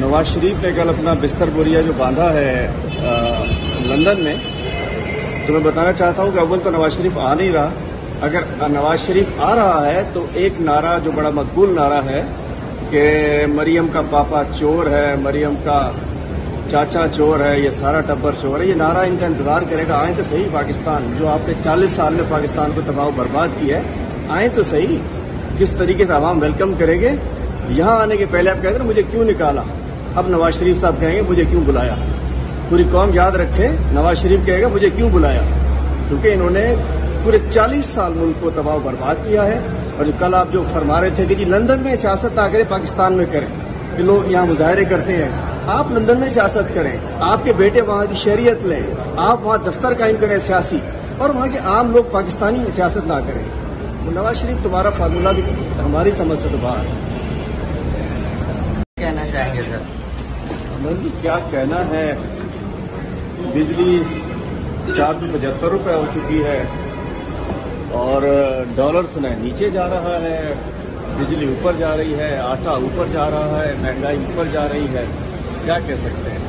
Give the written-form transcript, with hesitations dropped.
नवाज शरीफ ने कल अपना बिस्तर बोरिया जो बांधा है लंदन में, तो मैं बताना चाहता हूं कि अव्वल तो नवाज शरीफ आ नहीं रहा। अगर नवाज शरीफ आ रहा है तो एक नारा जो बड़ा मकबूल नारा है कि मरियम का पापा चोर है, मरियम का चाचा चोर है, ये सारा टब्बर चोर है, ये नारा इनका इंतजार करेगा। आए तो सही पाकिस्तान, जो आपने 40 साल में पाकिस्तान को तबाह बर्बाद किया है, आए तो सही। किस तरीके से आवाम वेलकम करेंगे। यहाँ आने के पहले आप कहते ना मुझे क्यों निकाला, अब नवाज शरीफ साहब कहेंगे मुझे क्यों बुलाया। पूरी कौम याद रखे, नवाज शरीफ कहेगा मुझे क्यों बुलाया, क्योंकि इन्होंने पूरे 40 साल मुल्क को तबाह बर्बाद किया है। और जो कल आप जो फरमा रहे थे कि जी लंदन में सियासत ना करें, पाकिस्तान में करें, कि लोग यहाँ मुजाहरे करते हैं, आप लंदन में सियासत करें, आपके बेटे वहाँ की शरीयत लें, आप वहाँ दफ्तर कायम करें सियासी, और वहाँ के आम लोग पाकिस्तानी सियासत ना करें। नवाज शरीफ तुम्हारा फार्मूला भी हमारी समझ से तो बाहर है। कहना चाहेंगे सर? क्या कहना है, बिजली 475 रुपये हो चुकी है और डॉलर सुना नीचे जा रहा है, बिजली ऊपर जा रही है, आटा ऊपर जा रहा है, महंगाई ऊपर जा रही है। क्या कह सकते हैं।